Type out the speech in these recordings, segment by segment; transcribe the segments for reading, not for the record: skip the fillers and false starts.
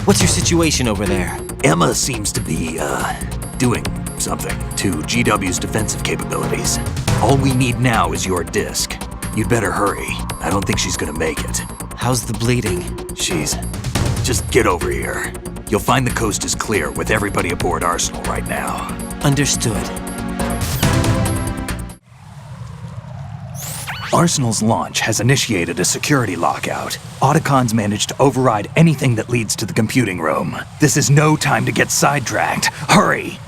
What's your situation over there? Emma seems to be, doing something to GW's defensive capabilities. All we need now is your disc. You'd better hurry. I don't think she's gonna make it. How's the bleeding? Just get over here. You'll find the coast is clear with everybody aboard Arsenal right now. Understood. Arsenal's launch has initiated a security lockout. Otacons managed to override anything that leads to the computing room. This is no time to get sidetracked. Hurry!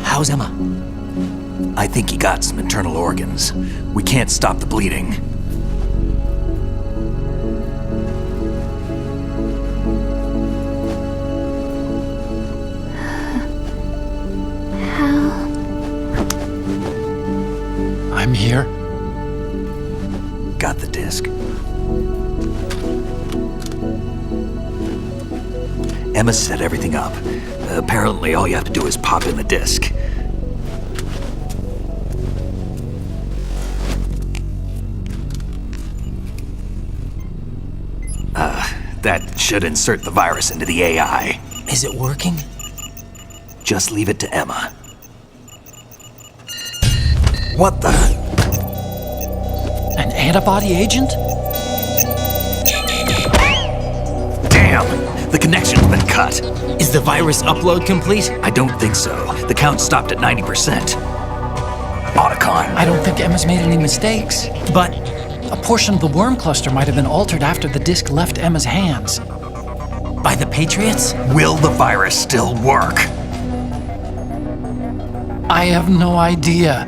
How's Emma? I think he got some internal organs. We can't stop the bleeding. Hal? I'm here. Got the disc. Emma set everything up. Apparently, all you have to do is pop in the disc. That should insert the virus into the AI. Is it working? Just leave it to Emma. What the? An antibody agent? Damn! The connection's been cut. Is the virus upload complete? I don't think so. The count stopped at 90%. Otacon. I don't think Emma's made any mistakes. But A portion of the worm cluster might have been altered after the disc left Emma's hands. by the Patriots? Will the virus still work? I have no idea.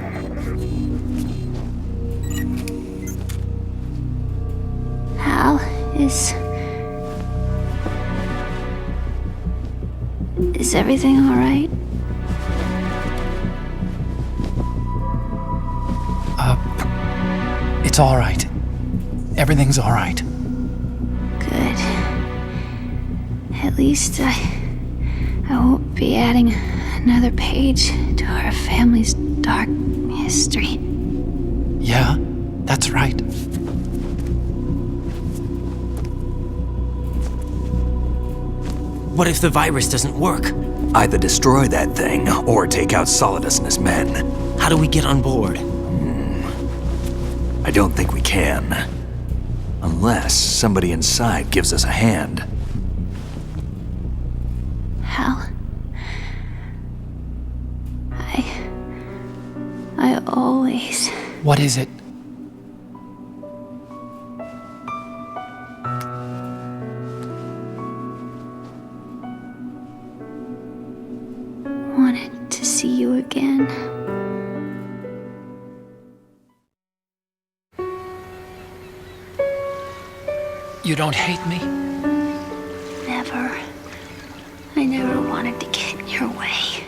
Hal, is everything all right? It's all right. Everything's all right. Good. At least I won't be adding another page to our family's dark history. Yeah, that's right. What if the virus doesn't work? Either destroy that thing, or take out Solidus and his men. How do we get on board? I don't think we can. Unless somebody inside gives us a hand. Hal, I always... What is it? wanted to see you again. You don't hate me? Never. I never wanted to get in your way.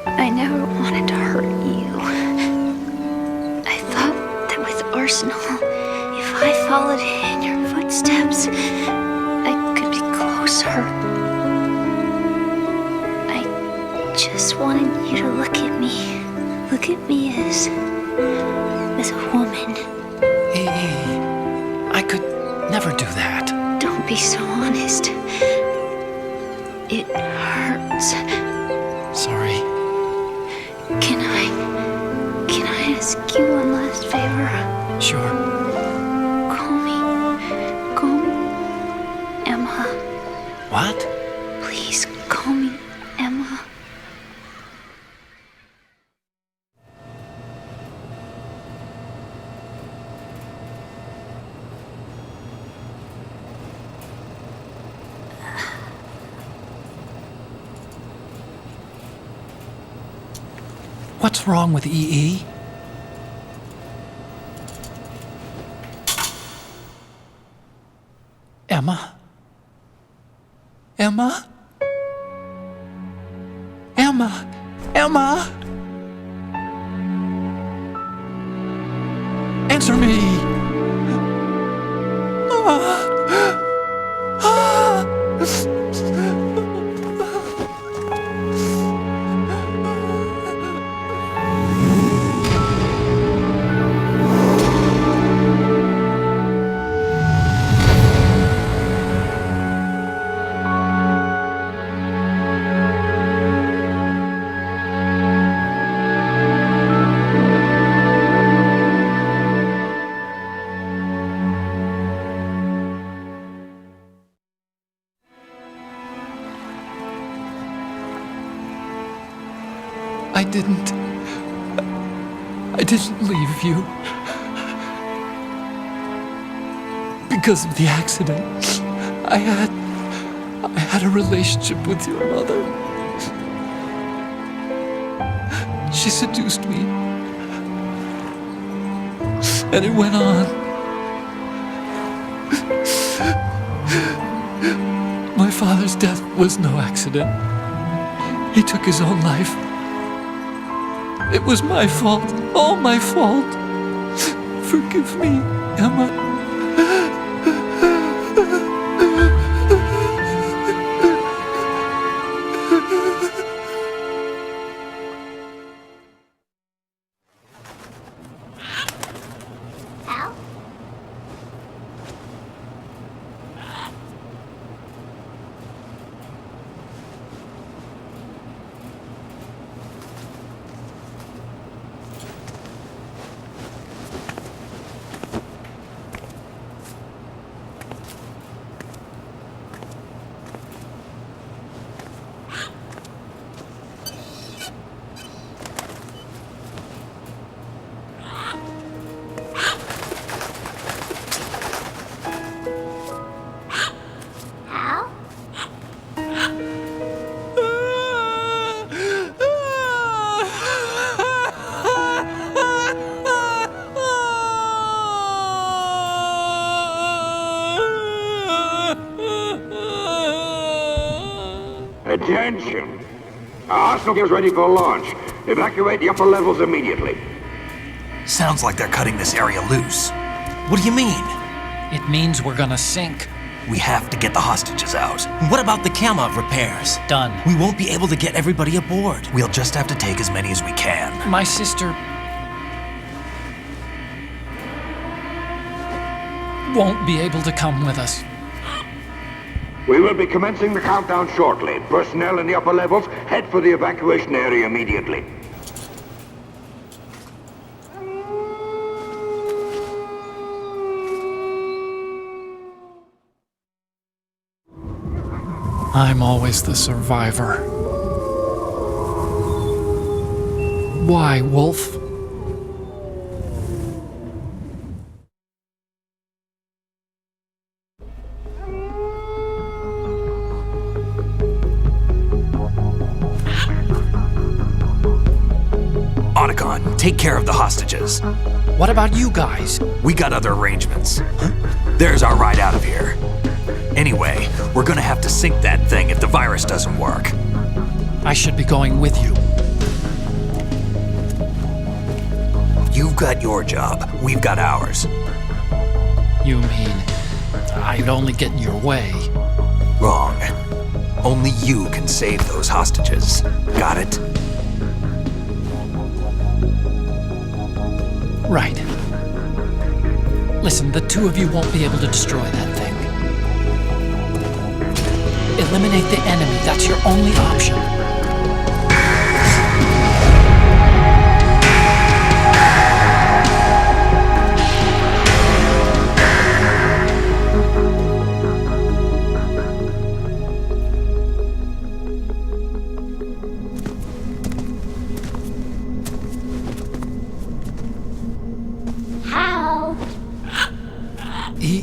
I never wanted to hurt you. I thought that with Arsenal, if I followed in your footsteps, I could be closer. I just wanted you to look at me. Look at me as a woman. I could never do that. Don't be so honest. It hurts. Sorry. Can I ask you one last favor? Sure. Call me Emma. What? Please call me Emma. What's wrong with EE? Emma? Emma? Emma? Emma? Answer me! I didn't leave you because of the accident. I had a relationship with your mother. She seduced me, and it went on. My father's death was no accident. He took his own life. It was my fault, all my fault. Forgive me, Emma. Attention! Arsenal is ready for launch. Evacuate the upper levels immediately. Sounds like they're cutting this area loose. What do you mean? It means we're gonna sink. We have to get the hostages out. What about the camo repairs? Done. We won't be able to get everybody aboard. We'll just have to take as many as we can. My sister won't be able to come with us. We will be commencing the countdown shortly. Personnel in the upper levels, head for the evacuation area immediately. I'm always the survivor. Why, Wolf? Take care of the hostages. What about you guys? We got other arrangements. There's our ride out of here. Anyway, we're gonna have to sink that thing if the virus doesn't work. I should be going with you. You've got your job, we've got ours. You mean I'd only get in your way? Wrong. Only you can save those hostages. Got it? Right. Listen, the two of you won't be able to destroy that thing. Eliminate the enemy. That's your only option.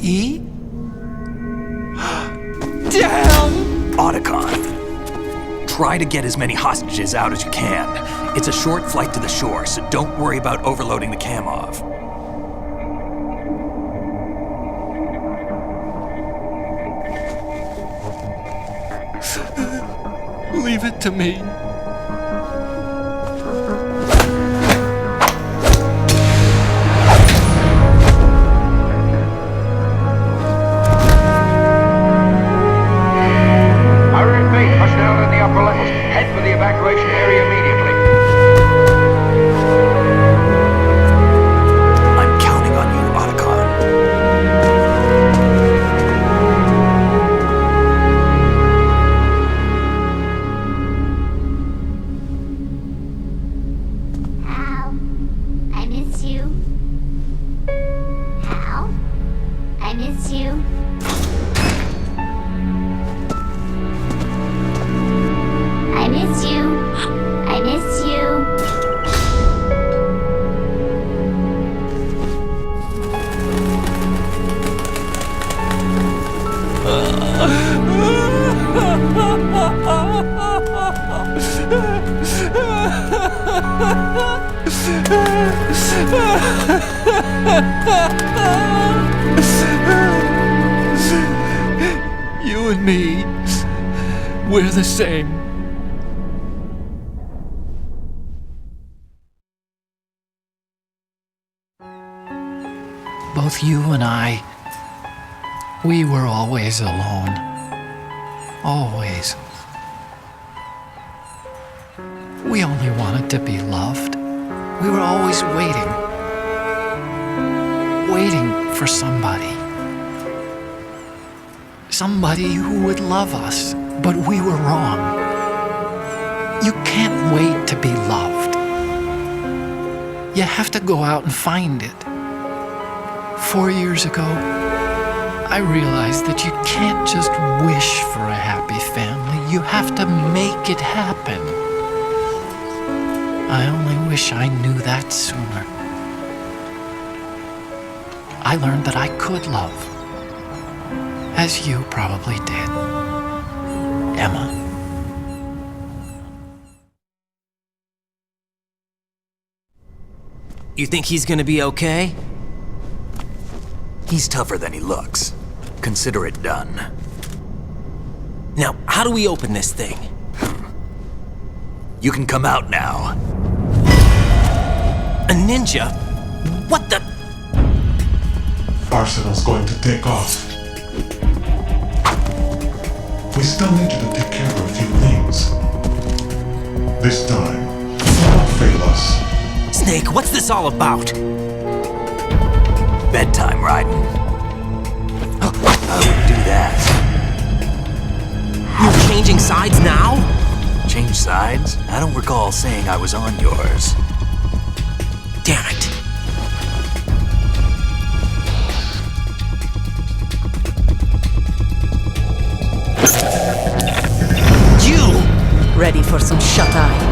E? Damn! Otacon. Try to get as many hostages out as you can. It's a short flight to the shore, so don't worry about overloading the Kamov. Leave it to me. I repeat, personnel in the upper levels, head for the evacuation area immediately. I'm counting on you, Otacon. Hal, I miss you. Hal, I miss you. I miss you. I miss you. You and me, we're the same. Both you and I, we were always alone. Always. We only wanted to be loved. We were always waiting. Waiting for somebody. Somebody who would love us, but we were wrong. You can't wait to be loved. You have to go out and find it. 4 years ago, I realized that you can't just wish for a happy family. You have to make it happen. I only wish I knew that sooner. I learned that I could love, as you probably did, Emma. You think he's gonna be okay? He's tougher than he looks. Consider it done. Now, how do we open this thing? You can come out now. A ninja? What the? Arsenal's going to take off. We still need you to take care of a few things. This time, don't fail us. Snake, what's this all about? Bedtime, Raiden. I would do that. You're changing sides now? Change sides? I don't recall saying I was on yours. Damn it. You! Ready for some shut-eye?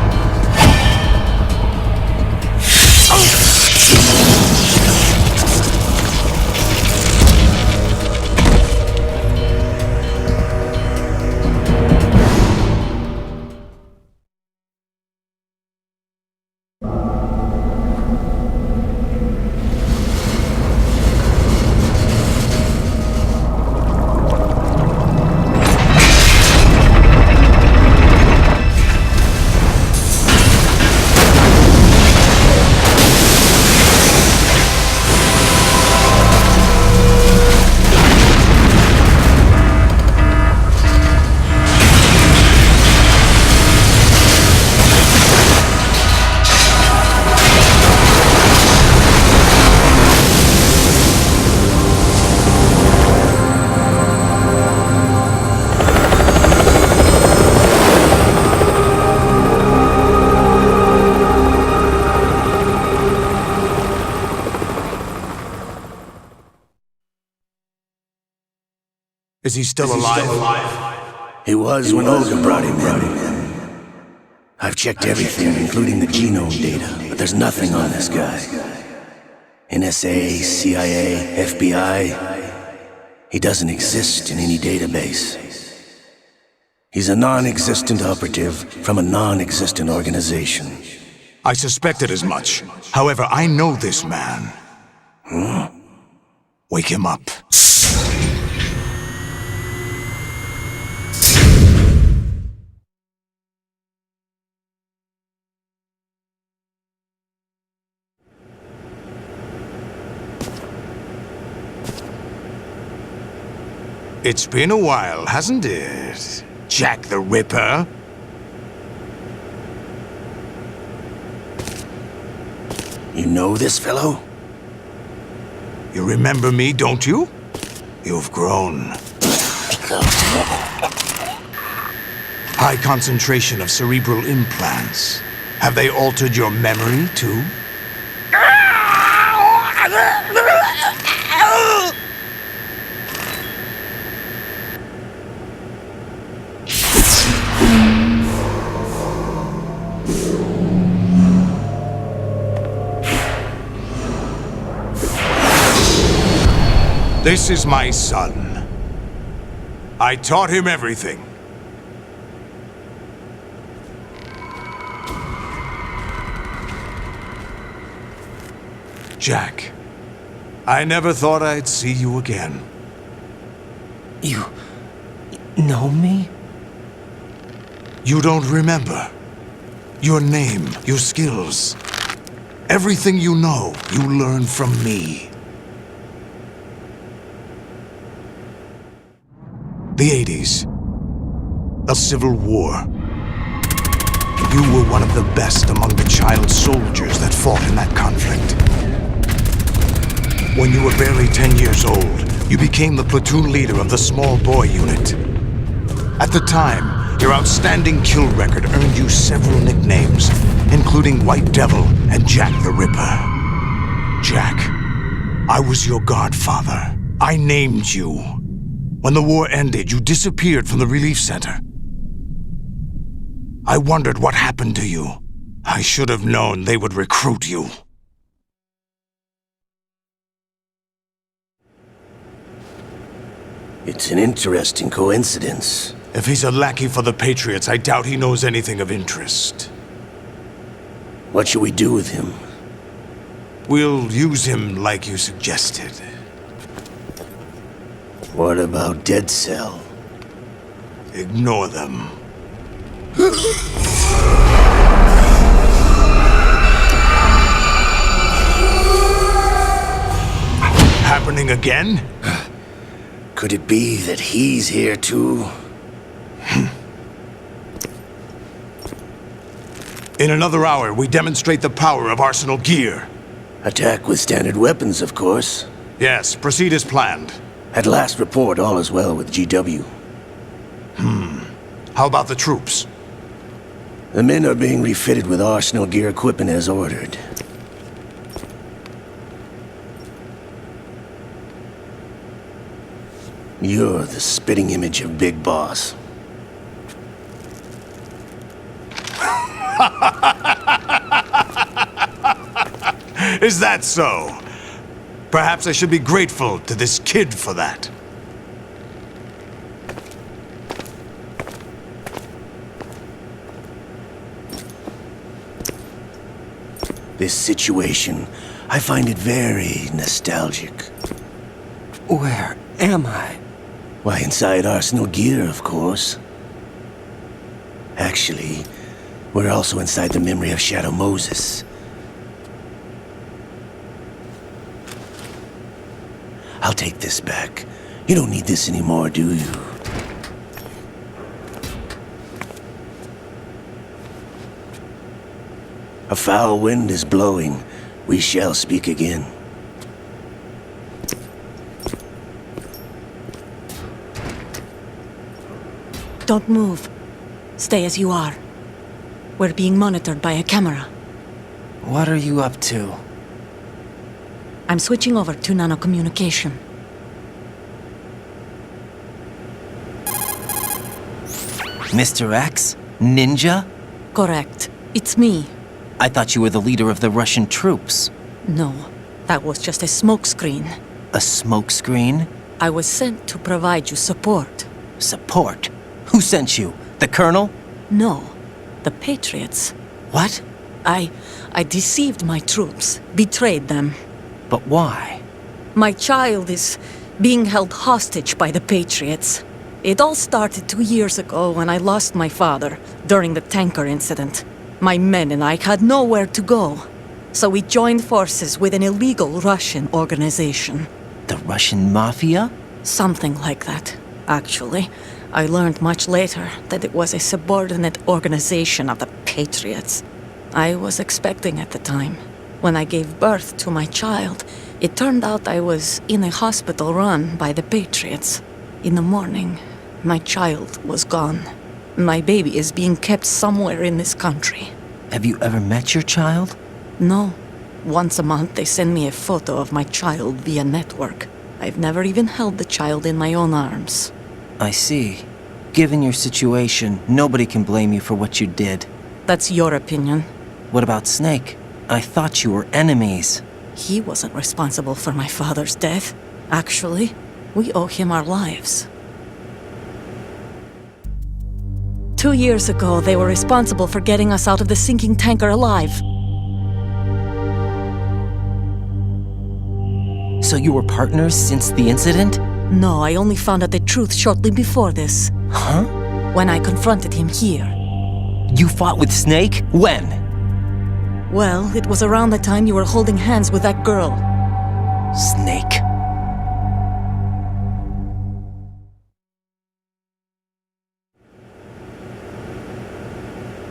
Is he still alive? He was when Olga brought him in. I've checked everything, including the genome data, but there's nothing on this guy. NSA, CIA, FBI, he doesn't exist in any database. He's a non-existent operative from a non-existent organization. I suspected as much. However, I know this man. Wake him up. It's been a while, hasn't it? Jack the Ripper? You know this fellow? You remember me, don't you? You've grown. High concentration of cerebral implants. Have they altered your memory, too? This is my son. I taught him everything. Jack, I never thought I'd see you again. You know me? You don't remember. Your name, your skills. Everything you know, you learned from me. The 80s. A civil war. You were one of the best among the child soldiers that fought in that conflict. When you were barely 10 years old, you became the platoon leader of the small boy unit. At the time, your outstanding kill record earned you several nicknames, including White Devil and Jack the Ripper. Jack, I was your godfather. I named you. When the war ended, you disappeared from the relief center. I wondered what happened to you. I should have known they would recruit you. It's an interesting coincidence. If he's a lackey for the Patriots, I doubt he knows anything of interest. What should we do with him? We'll use him like you suggested. What about Dead Cell? Ignore them. Happening again? Could it be that he's here too? In another hour, we demonstrate the power of Arsenal gear. Attack with standard weapons, of course. Yes, proceed as planned. At last report, all is well with GW. How about the troops? The men are being refitted with Arsenal gear equipment as ordered. You're the spitting image of Big Boss. Is that so? Perhaps I should be grateful to this kid for that. This situation, I find it very nostalgic. Where am I? Why, inside Arsenal gear, of course. Actually, we're also inside the memory of Shadow Moses. I'll take this back. You don't need this anymore, do you? A foul wind is blowing. We shall speak again. Don't move. Stay as you are. We're being monitored by a camera. What are you up to? I'm switching over to nanocommunication. Mr. X? Ninja? Correct. It's me. I thought you were the leader of the Russian troops. No, that was just a smokescreen. A smokescreen? I was sent to provide you support. Support? Who sent you? The Colonel? No, the Patriots. What? I deceived my troops, betrayed them. But why? My child is being held hostage by the Patriots. It all started 2 years ago when I lost my father during the tanker incident. My men and I had nowhere to go, so we joined forces with an illegal Russian organization. The Russian Mafia? Something like that. actually. I learned much later that it was a subordinate organization of the Patriots. I was expecting at the time. When I gave birth to my child, it turned out I was in a hospital run by the Patriots. In the morning, my child was gone. My baby is being kept somewhere in this country. Have you ever met your child? No. Once a month, they send me a photo of my child via network. I've never even held the child in my own arms. I see. Given your situation, nobody can blame you for what you did. That's your opinion. What about Snake? I thought you were enemies. He wasn't responsible for my father's death. Actually, we owe him our lives. 2 years ago, they were responsible for getting us out of the sinking tanker alive. So you were partners since the incident? No, I only found out the truth shortly before this. Huh? When I confronted him here. You fought with Snake? When? Well, it was around the time you were holding hands with that girl. Snake.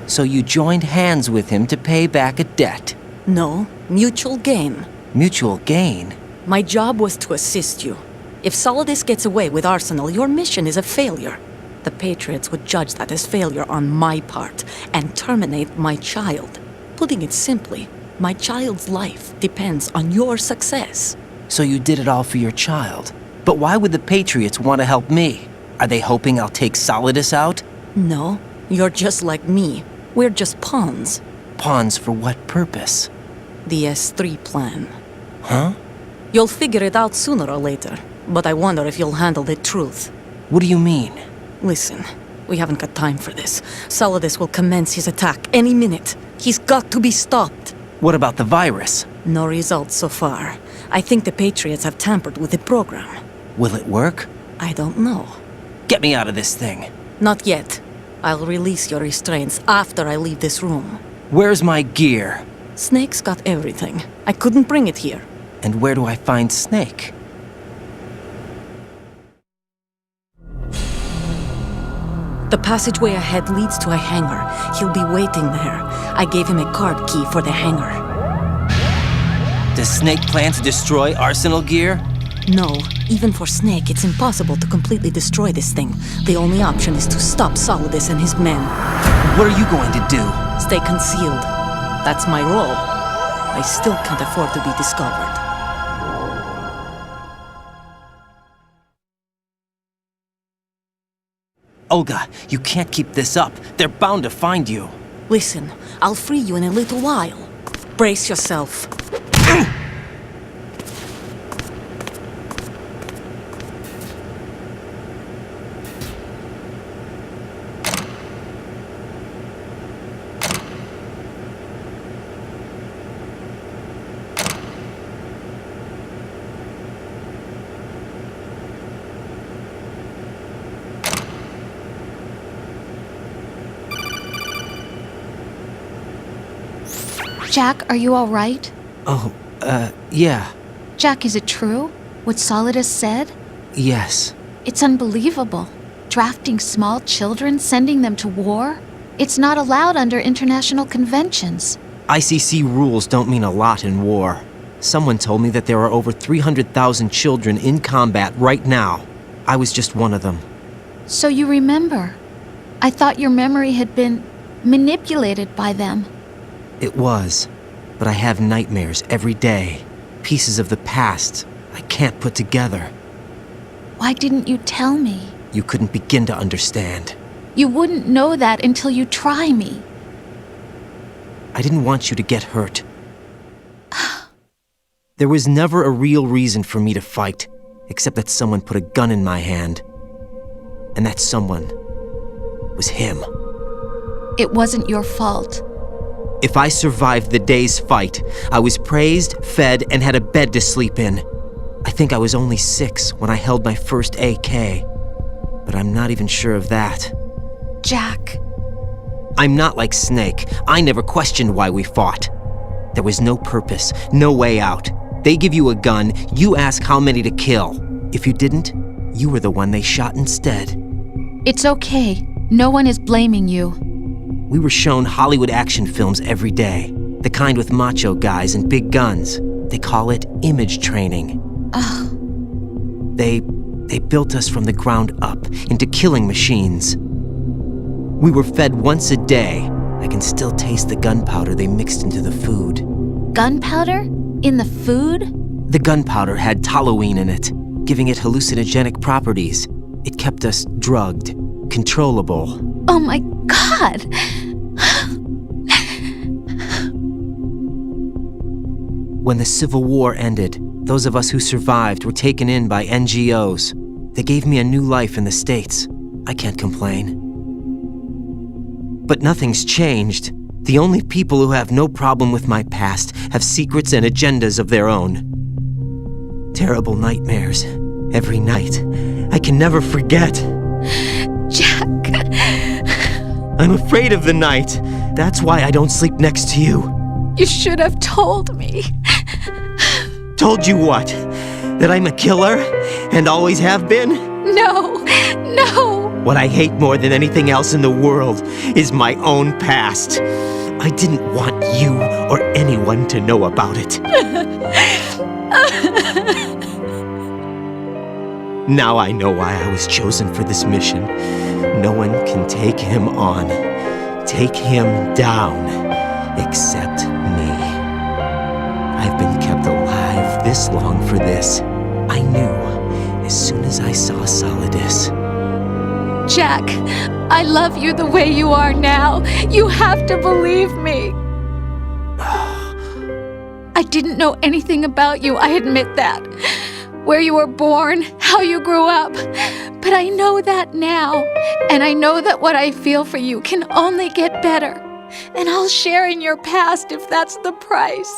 So you joined hands with him to pay back a debt? No, mutual gain. Mutual gain? My job was to assist you. If Solidus gets away with Arsenal, your mission is a failure. The Patriots would judge that as failure on my part and terminate my child. Putting it simply, my child's life depends on your success. So you did it all for your child. But why would the Patriots want to help me? Are they hoping I'll take Solidus out? No, you're just like me. We're just pawns. Pawns for what purpose? The S3 plan. Huh? You'll figure it out sooner or later, but I wonder if you'll handle the truth. What do you mean? Listen, we haven't got time for this. Solidus will commence his attack any minute. He's got to be stopped. What about the virus? No results so far. I think the Patriots have tampered with the program. Will it work? I don't know. Get me out of this thing. Not yet. I'll release your restraints after I leave this room. Where's my gear? Snake's got everything. I couldn't bring it here. And where do I find Snake? The passageway ahead leads to a hangar. He'll be waiting there. I gave him a card key for the hangar. Does Snake plan to destroy Arsenal gear? No, even for Snake, it's impossible to completely destroy this thing. The only option is to stop Solidus and his men. What are you going to do? Stay concealed. That's my role. I still can't afford to be discovered. Olga, you can't keep this up. They're bound to find you. Listen, I'll free you in a little while. Brace yourself. Jack, are you all right? Oh, yeah. Jack, is it true? What Solidus said? Yes. It's unbelievable. Drafting small children, sending them to war? It's not allowed under international conventions. ICC rules don't mean a lot in war. Someone told me that there are over 300,000 children in combat right now. I was just one of them. So you remember. I thought your memory had been manipulated by them. It was, but I have nightmares every day. Pieces of the past I can't put together. Why didn't you tell me? You couldn't begin to understand. You wouldn't know that until you try me. I didn't want you to get hurt. There was never a real reason for me to fight, except that someone put a gun in my hand. And that someone was him. It wasn't your fault. If I survived the day's fight, I was praised, fed, and had a bed to sleep in. I think I was only 6 when I held my first AK. But I'm not even sure of that. Jack. I'm not like Snake. I never questioned why we fought. There was no purpose, no way out. They give you a gun, you ask how many to kill. If you didn't, You were the one they shot instead. It's okay. No one is blaming you. We were shown Hollywood action films every day. The kind with macho guys and big guns. They call it image training. Ugh. They built us from the ground up into killing machines. We were fed once a day. I can still taste the gunpowder they mixed into the food. Gunpowder? In the food? The gunpowder had toluene in it, giving it hallucinogenic properties. It kept us drugged, controllable. Oh my God! When the Civil War ended, those of us who survived were taken in by NGOs. They gave me a new life in the States. I can't complain. But nothing's changed. The only people who have no problem with my past have secrets and agendas of their own. Terrible nightmares. Every night. I can never forget. Jack! I'm afraid of the night. That's why I don't sleep next to you. You should have told me. Told you what? That I'm a killer? And always have been? No! What I hate more than anything else in the world is my own past. I didn't want you or anyone to know about it. Now I know why I was chosen for this mission. No one can take him on, take him down, except me. I've been kept alive this long for this. I knew as soon as I saw Solidus. Jack, I love you the way you are now. You have to believe me. I didn't know anything about you, I admit that. Where you were born, how you grew up. But I know that now. And I know that what I feel for you can only get better. And I'll share in your past if that's the price.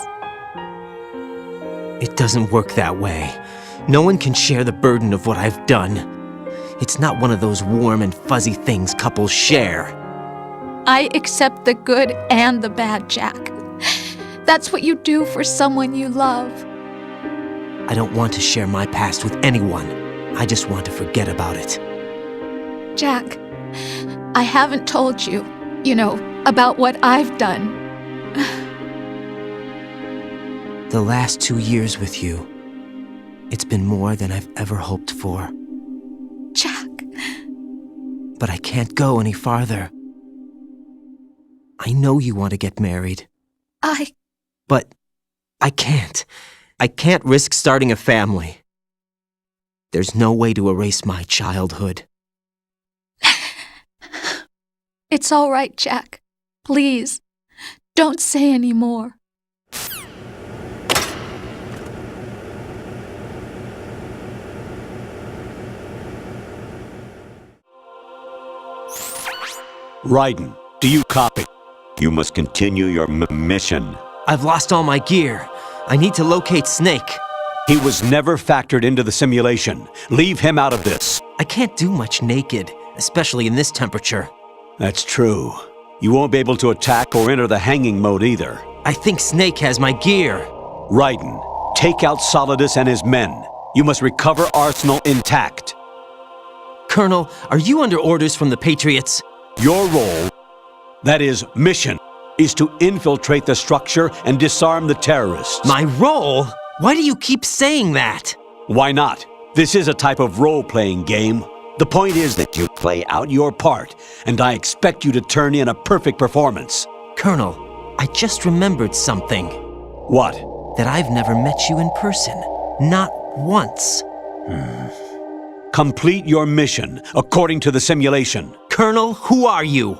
It doesn't work that way. No one can share the burden of what I've done. It's not one of those warm and fuzzy things couples share. I accept the good and the bad, Jack. That's what you do for someone you love. I don't want to share my past with anyone. I just want to forget about it. Jack, I haven't told you, about what I've done. The last 2 years with you, it's been more than I've ever hoped for. Jack. But I can't go any farther. I know you want to get married. But I can't. I can't risk starting a family. There's no way to erase my childhood. It's all right, Jack. Please, don't say any more. Raiden, do you copy? You must continue your mission. I've lost all my gear. I need to locate Snake. He was never factored into the simulation. Leave him out of this. I can't do much naked, especially in this temperature. That's true. You won't be able to attack or enter the hanging mode either. I think Snake has my gear. Raiden, take out Solidus and his men. You must recover Arsenal intact. Colonel, are you under orders from the Patriots? Your role, that is, mission, is to infiltrate the structure and disarm the terrorists. My role? Why do you keep saying that? Why not? This is a type of role-playing game. The point is that you play out your part, and I expect you to turn in a perfect performance. Colonel, I just remembered something. What? That I've never met you in person. Not once. Complete your mission according to the simulation. Colonel, who are you?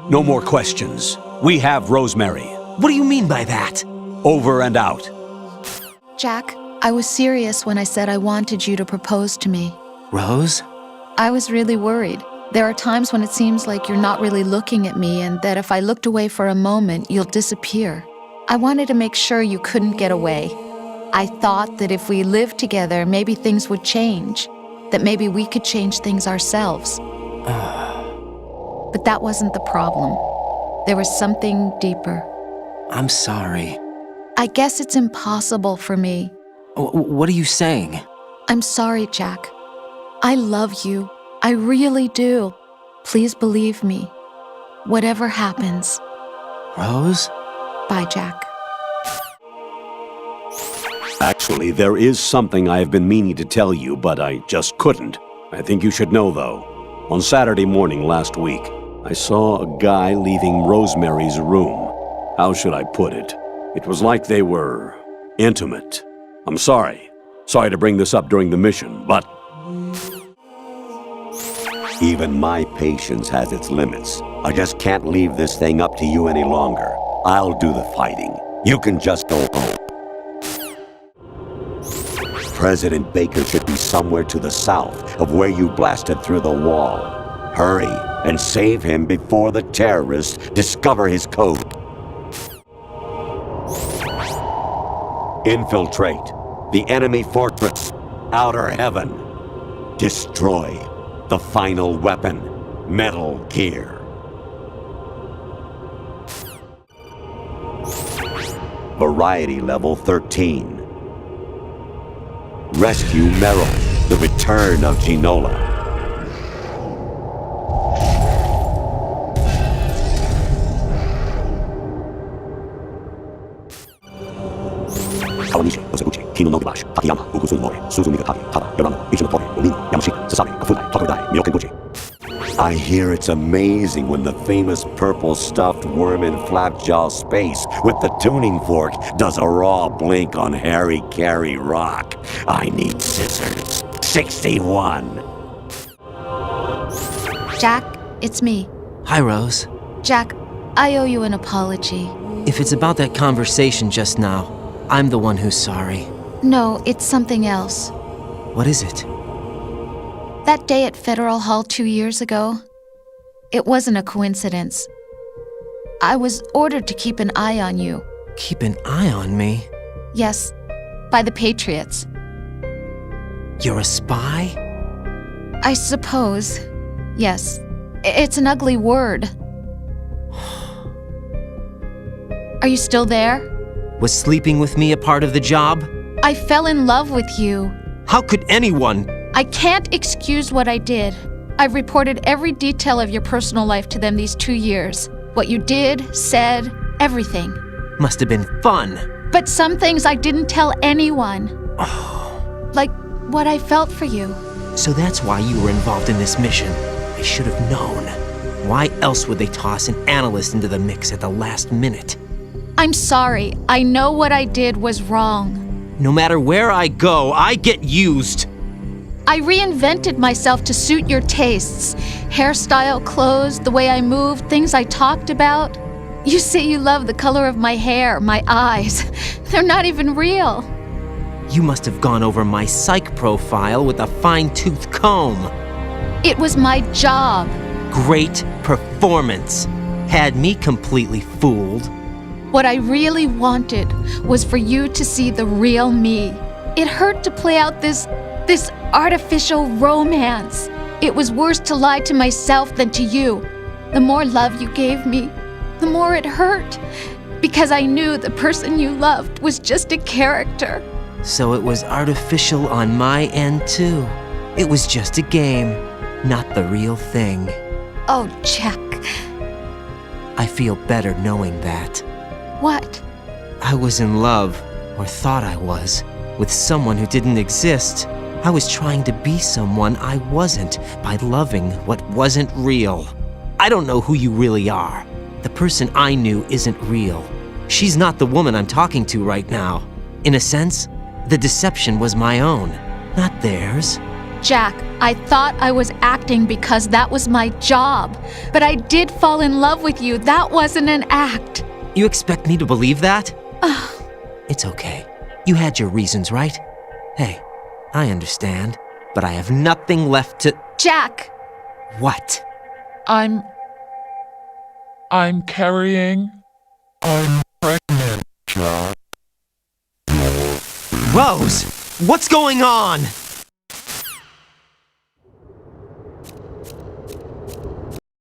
No more questions. We have Rosemary. What do you mean by that? Over and out. Jack, I was serious when I said I wanted you to propose to me. Rose? I was really worried. There are times when it seems like you're not really looking at me and that if I looked away for a moment, you'll disappear. I wanted to make sure you couldn't get away. I thought that if we lived together, maybe things would change. That maybe we could change things ourselves. But that wasn't the problem. There was something deeper. I'm sorry. I guess it's impossible for me. What are you saying? I'm sorry, Jack. I love you. I really do. Please believe me. Whatever happens. Rose? Bye, Jack. Actually, there is something I have been meaning to tell you, but I just couldn't. I think you should know, though. On Saturday morning last week, I saw a guy leaving Rosemary's room. How should I put it? It was like they were intimate. I'm sorry. Sorry to bring this up during the mission, but... Even my patience has its limits. I just can't leave this thing up to you any longer. I'll do the fighting. You can just go home. President Baker should be somewhere to the south of where you blasted through the wall. Hurry and save him before the terrorists discover his code. Infiltrate the enemy fortress, Outer Heaven. Destroy the final weapon, Metal Gear. Variety level 13. Rescue Meryl, the return of Ginola. Kawanishi, Oseguchi, Kino no Gibashi, Takayama, Ukusu Mori, Suzumiga Taki, Tada, Yorano, Ichinotori, Omino, Yamashita, Sasami, Kafudai, Takudai, Myokenbuchi. I hear it's amazing when the famous purple-stuffed worm in Flapjaw Space with the tuning fork does a raw blink on Harry Carey Rock. I need scissors. 61. Jack, it's me. Hi, Rose. Jack, I owe you an apology. If it's about that conversation just now, I'm the one who's sorry. No, it's something else. What is it? That day at Federal Hall 2 years ago, it wasn't a coincidence. I was ordered to keep an eye on you. Keep an eye on me? Yes, by the Patriots. You're a spy? I suppose. Yes. It's an ugly word. Are you still there? Was sleeping with me a part of the job? I fell in love with you. How could anyone? I can't excuse what I did. I've reported every detail of your personal life to them these 2 years. What you did, said, everything. Must have been fun. But some things I didn't tell anyone. Like what I felt for you. So that's why you were involved in this mission. I should have known. Why else would they toss an analyst into the mix at the last minute? I'm sorry. I know what I did was wrong. No matter where I go, I get used. I reinvented myself to suit your tastes. Hairstyle, clothes, the way I moved, things I talked about. You say you love the color of my hair, my eyes. They're not even real. You must have gone over my psych profile with a fine-tooth comb. It was my job. Great performance. Had me completely fooled. What I really wanted was for you to see the real me. It hurt to play out this artificial romance. It was worse to lie to myself than to you. The more love you gave me, the more it hurt. Because I knew the person you loved was just a character. So it was artificial on my end too. It was just a game, not the real thing. Oh, Jack. I feel better knowing that. What? I was in love, or thought I was, with someone who didn't exist. I was trying to be someone I wasn't by loving what wasn't real. I don't know who you really are. The person I knew isn't real. She's not the woman I'm talking to right now. In a sense, the deception was my own, not theirs. Jack, I thought I was acting because that was my job. But I did fall in love with you. That wasn't an act. You expect me to believe that? It's okay. You had your reasons, right? Hey, I understand, but I have nothing left to... Jack! What? I'm carrying... I'm pregnant, Jack. Rose! What's going on?